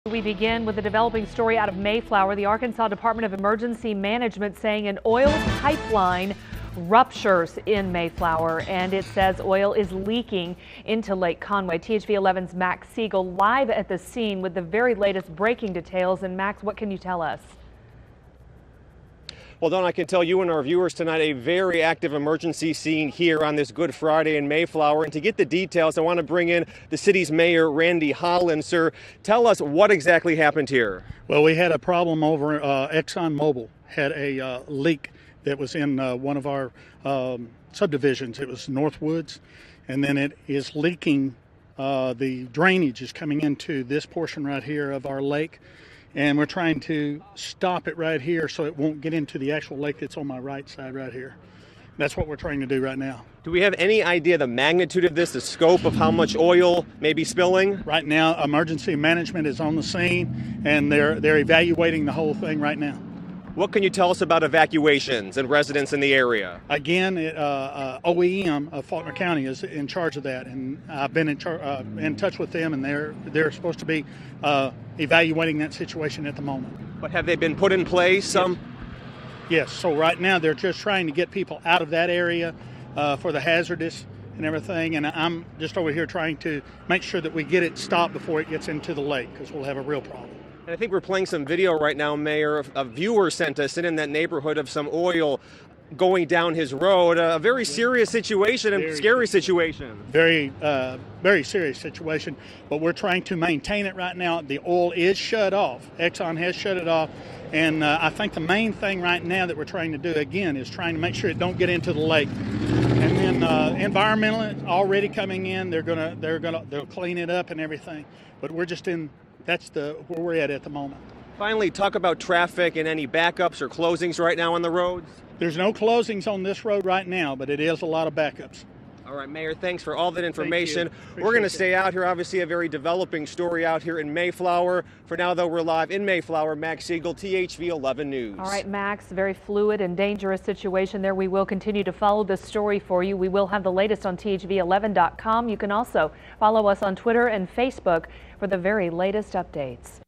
We begin with a developing story out of Mayflower. The Arkansas Department of Emergency Management saying an oil pipeline ruptures in Mayflower, and it says oil is leaking into Lake Conway. THV 11's Max Siegel live at the scene with the very latest breaking details. And Max, what can you tell us? Well, Dawn, I can tell you and our viewers tonight a very active emergency scene here on this Good Friday in Mayflower. And to get the details, I want to bring in the city's mayor, Randy Holland. Sir, tell us what exactly happened here. Well, we had a problem over ExxonMobil had a leak that was in one of our subdivisions. It was Northwoods, and then it is leaking. The drainage is coming into this portion right here of our lake. And we're trying to stop it right here so it won't get into the actual lake that's on my right side right here. That's what we're trying to do right now. Do we have any idea the magnitude of this, the scope of how much oil may be spilling? Right now, emergency management is on the scene, and they're evaluating the whole thing right now. What can you tell us about evacuations and residents in the area? Again, OEM of Faulkner County is in charge of that, and I've been in touch with them, and they're supposed to be evaluating that situation at the moment. But have they been put in place? Yes. So right now they're just trying to get people out of that area for the hazardous and everything, and I'm just over here trying to make sure that we get it stopped before it gets into the lake, because we'll have a real problem. And I think we're playing some video right now, Mayor. A viewer sent us in that neighborhood of some oil going down his road. A very serious situation and scary situation. Very serious situation, but we're trying to maintain it right now. The oil is shut off. Exxon has shut it off, and I think the main thing right now that we're trying to do, again, is trying to make sure it don't get into the lake. And then environmentalists already coming in. They'll clean it up and everything. But we're just in. That's where we're at the moment. Finally, talk about traffic and any backups or closings right now on the roads. There's no closings on this road right now, but it is a lot of backups. All right, Mayor, thanks for all that information. We're going to stay out here. Obviously, a very developing story out here in Mayflower. For now, though, we're live in Mayflower. Max Siegel, THV 11 News. All right, Max, very fluid and dangerous situation there. We will continue to follow this story for you. We will have the latest on THV11.com. You can also follow us on Twitter and Facebook for the very latest updates.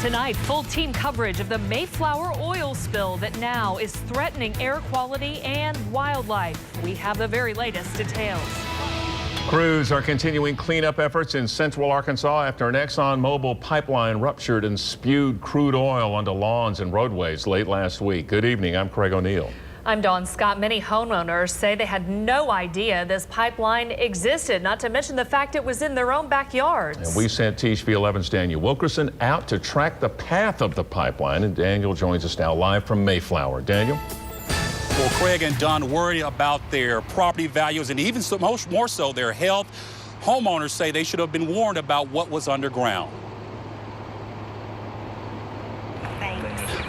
Tonight, full team coverage of the Mayflower oil spill that now is threatening air quality and wildlife. We have the very latest details. Crews are continuing cleanup efforts in central Arkansas after an ExxonMobil pipeline ruptured and spewed crude oil onto lawns and roadways late last week. Good evening. I'm Craig O'Neill. I'm Dawn Scott. Many homeowners say they had no idea this pipeline existed, not to mention the fact it was in their own backyards. And we sent THV 11's Daniel Wilkerson out to track the path of the pipeline, and Daniel joins us now live from Mayflower. Daniel? Well, Craig and Don worry about their property values and even more so their health. Homeowners say they should have been warned about what was underground.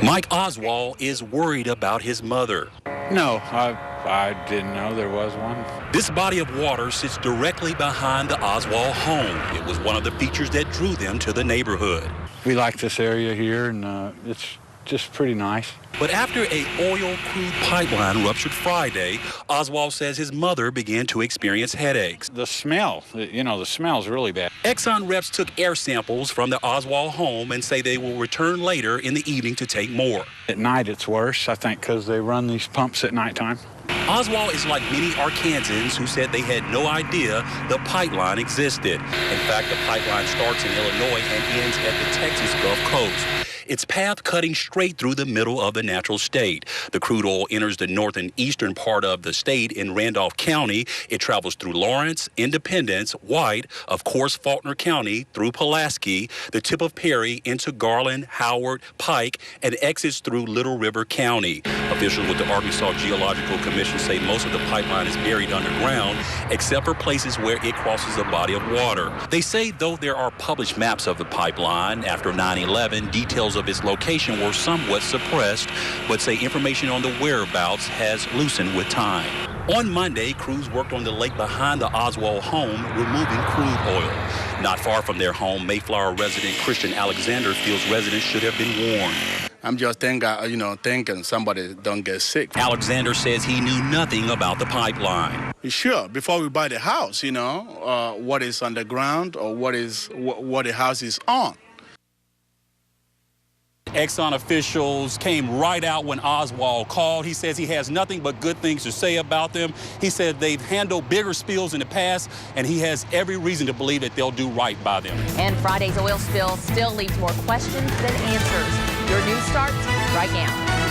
Mike Oswald is worried about his mother. No, I didn't know there was one. This body of water sits directly behind the Oswald home. It was one of the features that drew them to the neighborhood. We like this area here, and it's just pretty nice. But after a oil crude pipeline ruptured Friday, Oswald says his mother began to experience headaches. The smell, the smell's really bad. Exxon reps took air samples from the Oswald home and say they will return later in the evening to take more. At night it's worse, I think, because they run these pumps at nighttime. Oswald is like many Arkansans who said they had no idea the pipeline existed. In fact, the pipeline starts in Illinois and ends at the Texas Gulf Coast. Its path cutting straight through the middle of the natural state. The crude oil enters the north and eastern part of the state in Randolph County. It travels through Lawrence, Independence, White, of course, Faulkner County, through Pulaski, the tip of Perry into Garland, Howard, Pike, and exits through Little River County. Officials with the Arkansas Geological Commission say most of the pipeline is buried underground, except for places where it crosses a body of water. They say, though there are published maps of the pipeline after 9/11, details of its location were somewhat suppressed, but say information on the whereabouts has loosened with time. On Monday, crews worked on the lake behind the Oswald home, removing crude oil. Not far from their home, Mayflower resident Christian Alexander feels residents should have been warned. I'm just thinking somebody don't get sick. Alexander says he knew nothing about the pipeline. Sure, before we buy the house, what is underground or what the house is on. Exxon officials came right out when Oswald called. He says he has nothing but good things to say about them. He said they've handled bigger spills in the past, and he has every reason to believe that they'll do right by them. And Friday's oil spill still leaves more questions than answers. Your news starts right now.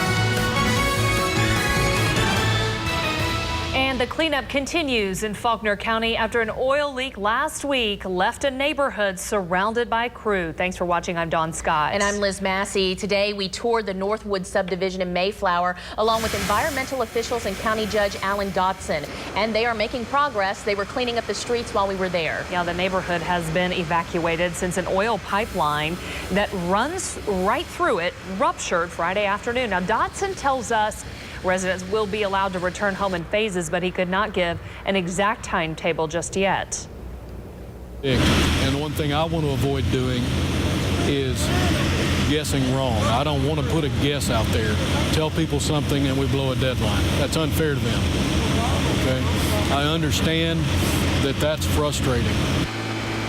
And the cleanup continues in Faulkner County after an oil leak last week left a neighborhood surrounded by crude. Thanks for watching. I'm Dawn Scott. And I'm Liz Massey. Today we toured the Northwood subdivision in Mayflower along with environmental officials and County Judge Alan Dotson. And they are making progress. They were cleaning up the streets while we were there. Yeah, the neighborhood has been evacuated since an oil pipeline that runs right through it ruptured Friday afternoon. Now, Dotson tells us residents will be allowed to return home in phases, but he could not give an exact timetable just yet. And one thing I want to avoid doing is guessing wrong. I don't want to put a guess out there, tell people something and we blow a deadline. That's unfair to them. Okay? I understand that that's frustrating.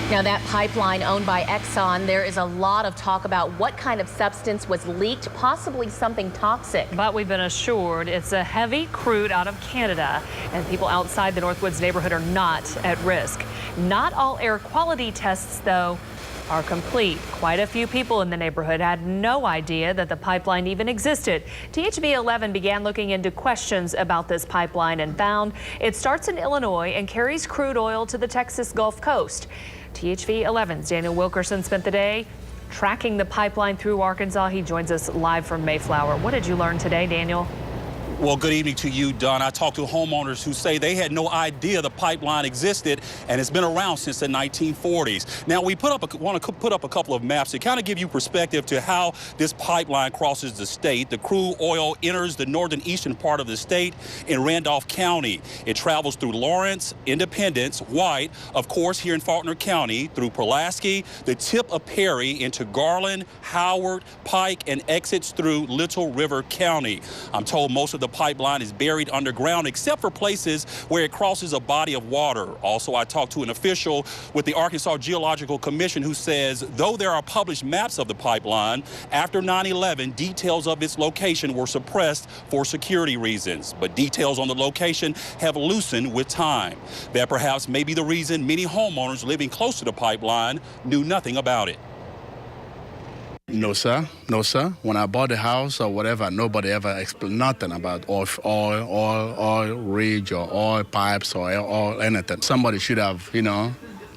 Now, that pipeline owned by Exxon, there is a lot of talk about what kind of substance was leaked, possibly something toxic. But we've been assured it's a heavy crude out of Canada, and people outside the Northwoods neighborhood are not at risk. Not all air quality tests, though, are complete. Quite a few people in the neighborhood had no idea that the pipeline even existed. THV 11 began looking into questions about this pipeline and found it starts in Illinois and carries crude oil to the Texas Gulf Coast. THV 11's Daniel Wilkerson spent the day tracking the pipeline through Arkansas. He joins us live from Mayflower. What did you learn today, Daniel? Well, good evening to you, Don. I talked to homeowners who say they had no idea the pipeline existed, and it's been around since the 1940s. Now, we want to put up a couple of maps to kind of give you perspective to how this pipeline crosses the state. The crude oil enters the northern eastern part of the state in Randolph County. It travels through Lawrence, Independence, White, of course, here in Faulkner County, through Pulaski, the tip of Perry into Garland, Howard, Pike, and exits through Little River County. I'm told most of the pipeline is buried underground except for places where it crosses a body of water. Also, I talked to an official with the Arkansas Geological Commission who says though there are published maps of the pipeline, after 9/11, details of its location were suppressed for security reasons. But details on the location have loosened with time. That perhaps may be the reason many homeowners living close to the pipeline knew nothing about it. No, sir. No, sir. When I bought the house or whatever, nobody ever explained nothing about oil ridge or oil pipes or oil anything. Somebody should have,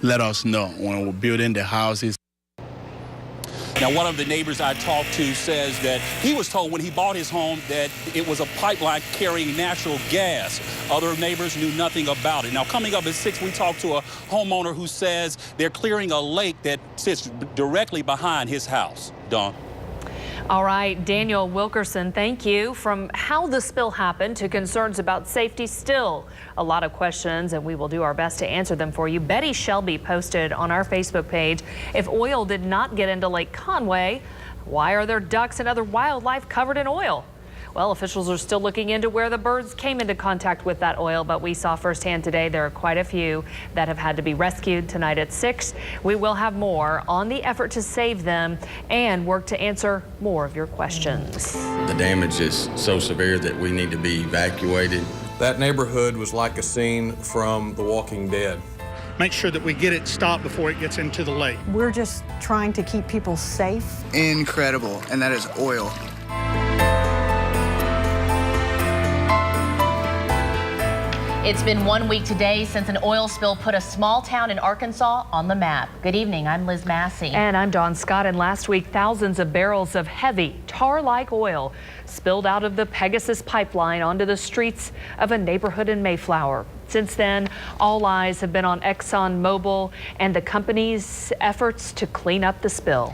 let us know when we're building the houses. Now, one of the neighbors I talked to says that he was told when he bought his home that it was a pipeline carrying natural gas. Other neighbors knew nothing about it. Now, coming up at 6, we talked to a homeowner who says they're clearing a lake that sits directly behind his house. Dawn. All right, Daniel Wilkerson, thank you. From how the spill happened to concerns about safety, still a lot of questions, and we will do our best to answer them for you. Betty Shelby posted on our Facebook page, if oil did not get into Lake Conway, why are there ducks and other wildlife covered in oil? Well, officials are still looking into where the birds came into contact with that oil, but we saw firsthand today there are quite a few that have had to be rescued. Tonight at 6, we will have more on the effort to save them and work to answer more of your questions. The damage is so severe that we need to be evacuated. That neighborhood was like a scene from The Walking Dead. Make sure that we get it stopped before it gets into the lake. We're just trying to keep people safe. Incredible, and that is oil. It's been 1 week today since an oil spill put a small town in Arkansas on the map. Good evening, I'm Liz Massey. And I'm Dawn Scott, and last week thousands of barrels of heavy tar-like oil spilled out of the Pegasus pipeline onto the streets of a neighborhood in Mayflower. Since then, all eyes have been on ExxonMobil and the company's efforts to clean up the spill.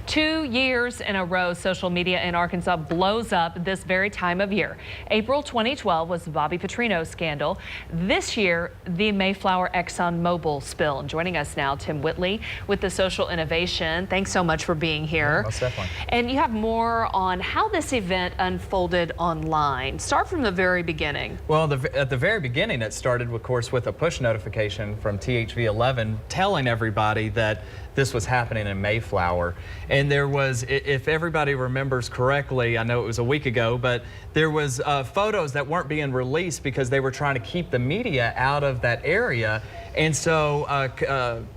2 years in a row, social media in Arkansas blows up this very time of year. April 2012 was the Bobby Petrino scandal. This year, the Mayflower ExxonMobil spill. And joining us now, Tim Whitley with the Social Innovation. Thanks so much for being here. Yeah, most definitely. And you have more on how this event unfolded online. Start from the very beginning. Well, at the very beginning, it started, of course, with a push notification from THV 11 telling everybody that this was happening in Mayflower. And there was, if everybody remembers correctly, I know it was a week ago, but there was photos that weren't being released because they were trying to keep the media out of that area. And so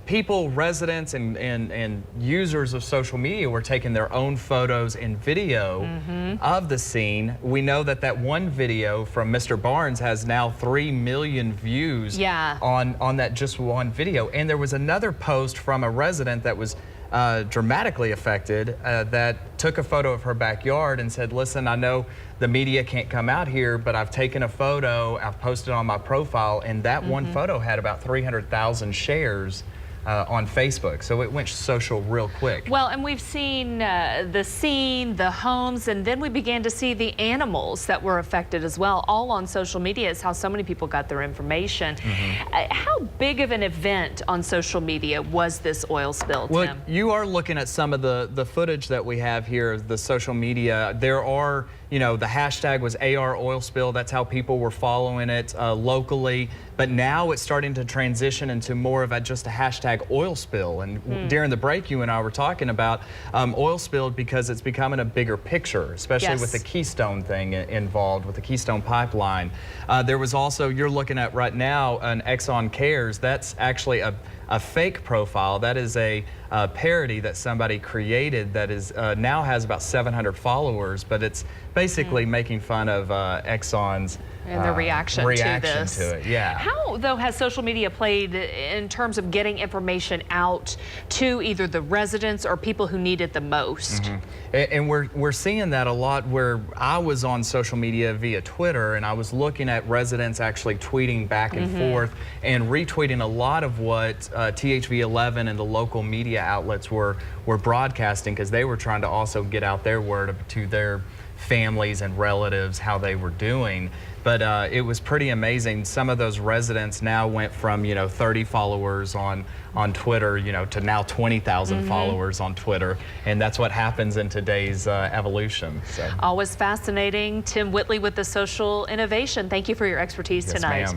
people, residents, and users of social media were taking their own photos and video of the scene. We know that that one video from Mr. Barnes has now 3 million views on that just one video. And there was another post from a resident that was dramatically affected that took a photo of her backyard and said, listen, I know the media can't come out here, but I've taken a photo, I've posted on my profile, and that one photo had about 300,000 shares on Facebook. So it went social real quick. Well, and we've seen the scene, the homes, and then we began to see the animals that were affected as well. All on social media is how so many people got their information. How big of an event on social media was this oil spill, Tim? Well, you are looking at some of the footage that we have here, the social media. There are, you know, the hashtag was AR oil spill. That's how people were following it locally. But now it's starting to transition into more of just a hashtag oil spill. And during the break, you and I were talking about oil spill because it's becoming a bigger picture, especially with the Keystone thing involved, with the Keystone pipeline. There was also, you're looking at right now, an Exxon Cares. That's actually a fake profile. That is a parody that somebody created that is now has about 700 followers, but it's basically making fun of Exxon's and the reaction to this. To it, yeah. How, though, has social media played in terms of getting information out to either the residents or people who need it the most? And we're seeing that a lot where I was on social media via Twitter and I was looking at residents actually tweeting back and forth and retweeting a lot of what THV 11 and the local media outlets were broadcasting because they were trying to also get out their word to their families and relatives how they were doing. But it was pretty amazing. Some of those residents now went from 30 followers on Twitter, to now 20,000 followers on Twitter, and that's what happens in today's evolution. So. Always fascinating. Tim Whitley with the Social Innovation. Thank you for your expertise tonight.